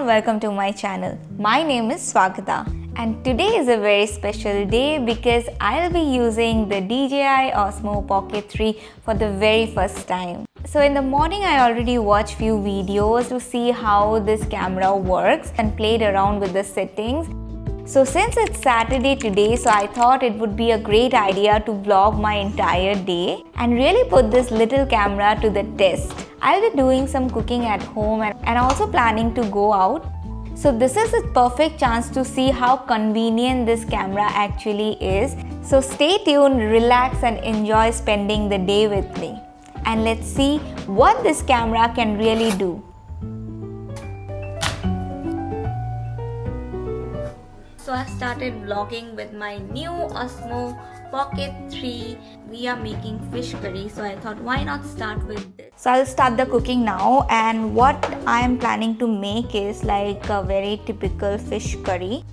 everyone, welcome to my channel. My name is Swagata and today is a very special day because I'll be using the DJI Osmo Pocket 3 for the very first time. So in the morning I already watched few videos to see how this camera works and played around with the settings. So since it's Saturday today, so I thought it would be a great idea to vlog my entire day and really put this little camera to the test. I'll be doing some cooking at home and also planning to go out. So this is a perfect chance to see how convenient this camera actually is. So stay tuned, relax and enjoy spending the day with me. And let's see what this camera can really do. So I started vlogging with my new Osmo Pocket 3. We are making fish curry, so I thought why not start with this. So I'll start the cooking now, and what I am planning to make is like a very typical fish curry.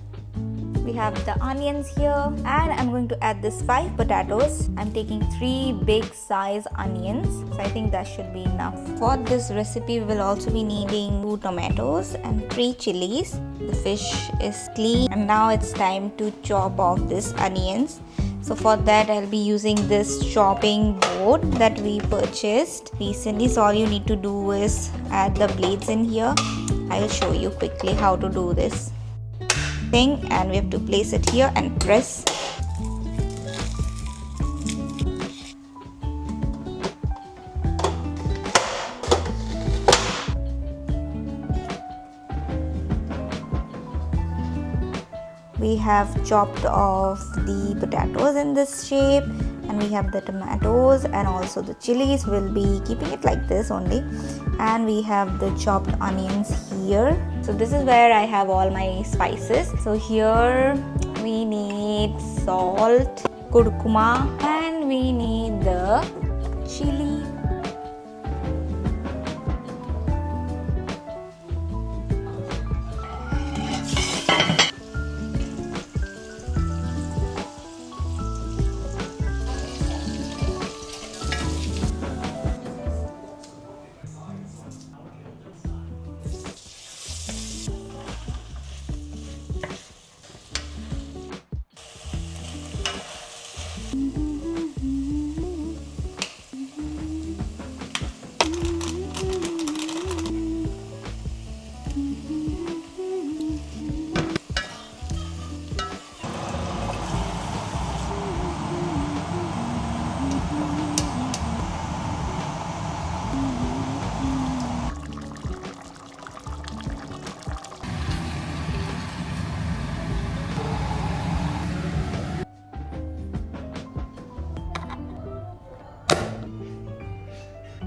We have the onions here and I'm going to add this 5 potatoes. I'm taking 3 big size onions, so I think that should be enough. For this recipe we will also be needing 2 tomatoes and 3 chilies. The fish is clean and now it's time to chop off these onions. So for that I'll be using this chopping board that we purchased recently. So all you need to do is add the blades in here. I'll show you quickly how to do this thing, and we have to place it here and press. We have chopped off the potatoes in this shape, and we have the tomatoes and also the chilies. We'll be keeping it like this only, and we have the chopped onions here. So this is where I have all my spices. So here we need salt, kurkuma, and we need the chili.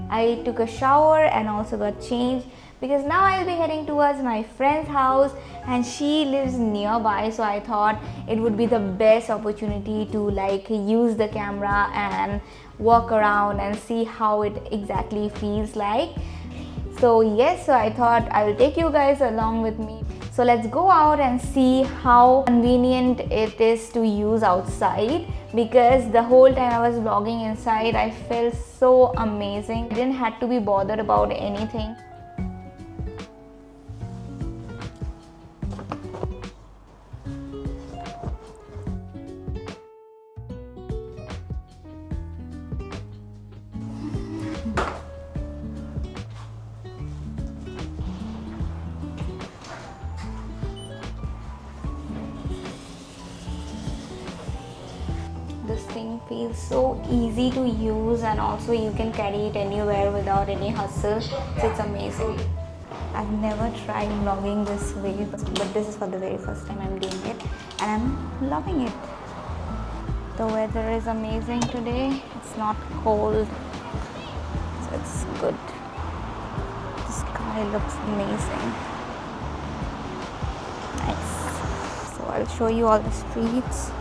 I took a shower and also got changed because now I'll be heading towards my friend's house and she lives nearby, so I thought it would be the best opportunity to like use the camera and walk around and see how it exactly feels like. So yes, so I thought I will take you guys along with me. So let's go out and see how convenient it is to use outside, because the whole time I was vlogging inside I felt so amazing. I didn't have to be bothered about anything. This thing feels so easy to use, and also you can carry it anywhere without any hustle. So it's amazing. I've never tried vlogging this way, but this is for the very first time I'm doing it and I'm loving it. The weather is amazing today. It's not cold, so it's good. The sky looks amazing. Nice. So I'll show you all the streets.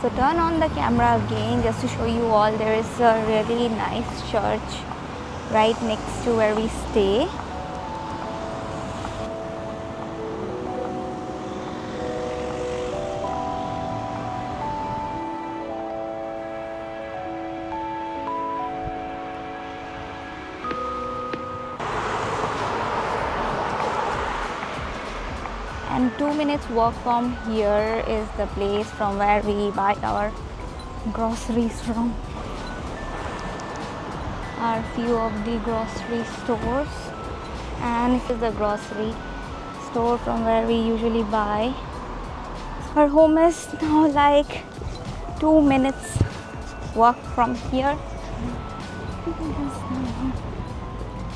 So turn on the camera again just to show you all. There is a really nice church right next to where we stay. And 2 minutes walk from here is the place from where we buy our groceries from. Are few of the grocery stores, and this is the grocery store from where we usually buy. Our home is now like 2 minutes walk from here.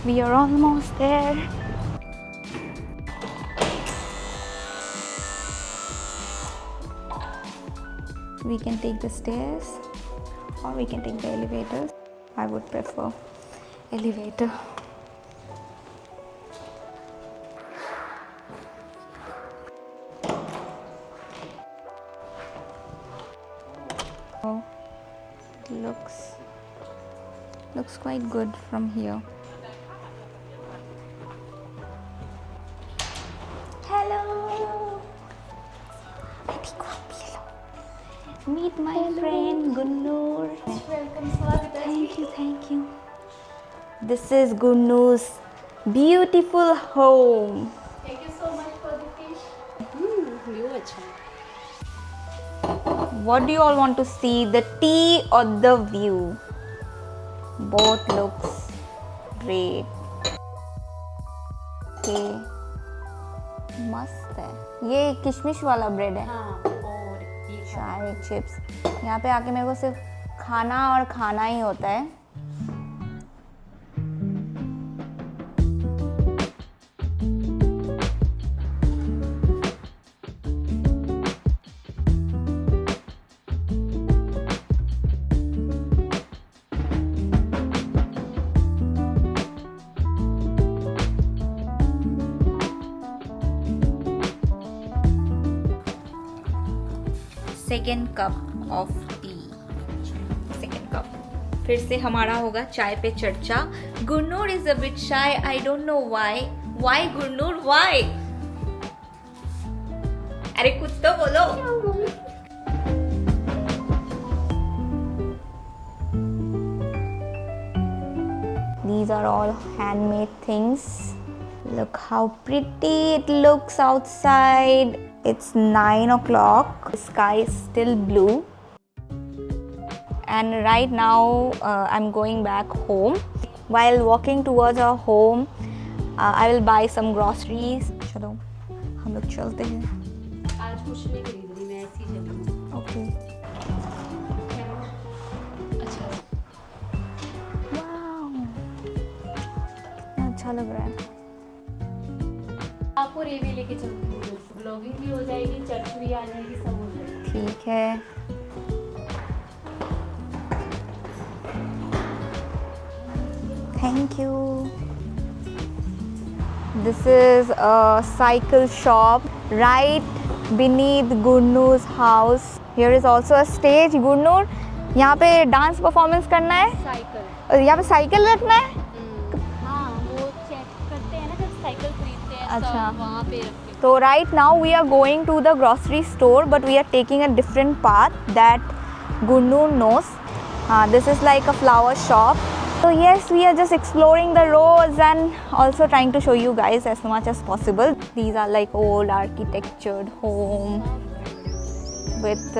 We are almost there. We can take the stairs or we can take the elevators. I would prefer elevator. Oh, looks quite good from here. Hello. Meet my friend Gunnur. Welcome, Swagata. Thank you. This is Gunnu's beautiful home. Thank you so much for the fish. View अच्छा. What do you all want to see? The tea or the view? Both looks great. Okay. मस्त है. ये किशमिश वाला bread है. हाँ, और ये चाय चिप्स. यहाँ पे आके मेरे को सिर्फ खाना और खाना ही होता है. Second cup of T. Second cup. फिर से हमारा होगा चाय पे चर्चा. Gurnoor is a bit shy. I don't know why. Why Gurnoor, why? अरे कुछ तो बोलो. These are all handmade things. Look how pretty it looks outside. It's 9 o'clock. The sky is still blue. And right now I'm going back home. While walking towards our home, I will buy some groceries. चलो हम लोग चलते हैं. आज कुछ नहीं खरीद रही मैं, ऐसी चली हूँ. Okay. अच्छा. Wow. अच्छा लग रहा है. आपको ये भी लेके चलती हूँ. ब्लॉगिंग भी हो जाएगी, चर्च भी आ जाएगी, सब हो जाएगी. ठीक है. Thank you. This is a cycle shop right beneath Gurnu's house. Here is also a stage. Gurnur, यहाँ पे डांस परफॉर्मेंस करना है. साइकिल. यहाँ पे साइकिल रखना है. हाँ, वो चेक करते हैं ना जब साइकिल खरीदते हैं. अच्छा. वहाँ पे रखते हैं. So right now we are going to the grocery store, but we are taking a different path that Gurnur knows. This is like a flower shop. So yes, we are just exploring the roads and also trying to show you guys as much as possible. These are like old architectured home with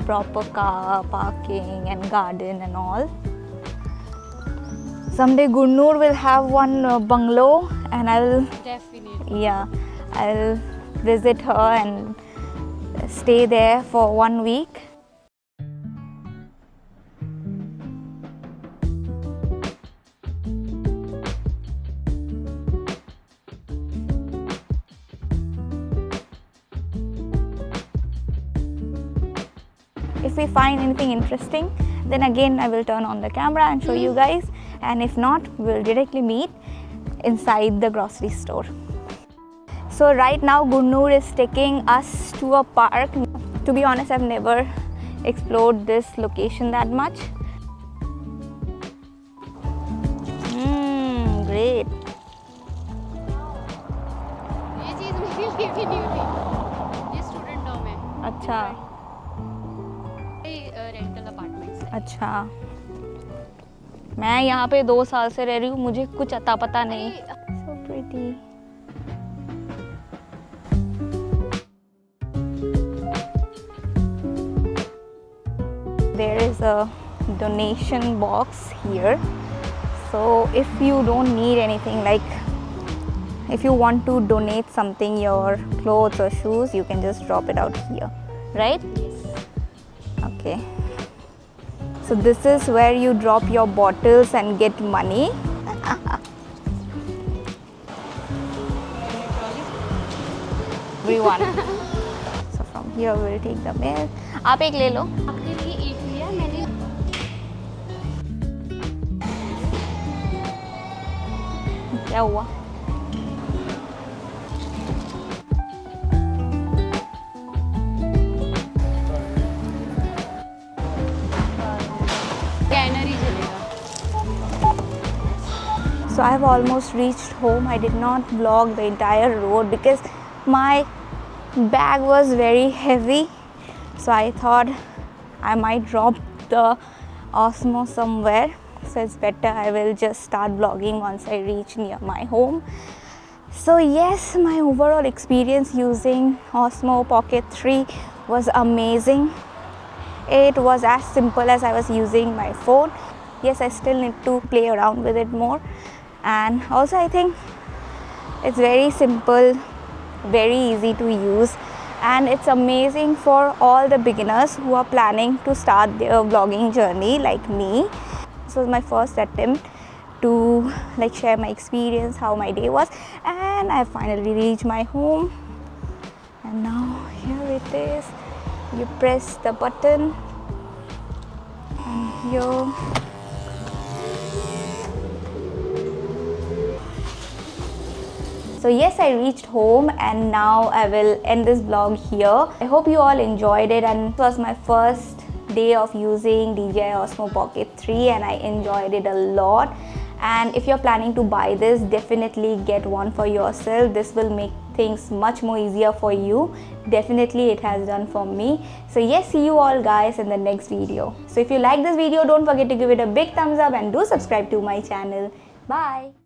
proper car parking and garden and all. Someday Gurnur will have one bungalow and I will Definitely. Yeah, I'll visit her and stay there for 1 week. If we find anything interesting, then again I will turn on the camera and show you guys, and if not, we'll directly meet inside the grocery store. So right now Gurnur is taking us to a park. To be honest, I've never explored this location that much. Great. ये चीज़ मेरे लिए भी new थी. ये student Dom है. अच्छा. Rental apartments है. अच्छा. मैं यहाँ पे 2 साल से रह रही हूँ, मुझे कुछ अता पता नहीं. So pretty. there is a donation box here. So if you don't need anything, like if you want to donate something, your clothes or shoes, you can just drop it out here, right? Yes. Okay. So this is where you drop your bottles and get money. Everyone. So from here we'll take the milk. आप एक ले लो. आपके लिए एक लिया मैंने. क्या हुआ? स्कैनर ही चलेगा. So I have almost reached home. I did not vlog the entire road because my bag was very heavy. So I thought I might drop the Osmo somewhere. So it's better I will just start vlogging once I reach near my home. So yes, my overall experience using Osmo Pocket 3 was amazing. It was as simple as I was using my phone. Yes, I still need to play around with it more. And also I think it's very simple, very easy to use, and it's amazing for all the beginners who are planning to start their vlogging journey like me. This was my first attempt to like share my experience, how my day was, and I finally reached my home. And now here it is. You press the button and here so yes, I reached home and now I will end this vlog here. I hope you all enjoyed it, and it was my first day of using DJI Osmo Pocket 3 and I enjoyed it a lot. And if you're planning to buy this, definitely get one for yourself. This will make things much more easier for you. Definitely it has done for me. So yes, see you all guys in the next video. So if you like this video, don't forget to give it a big thumbs up and do subscribe to my channel. Bye.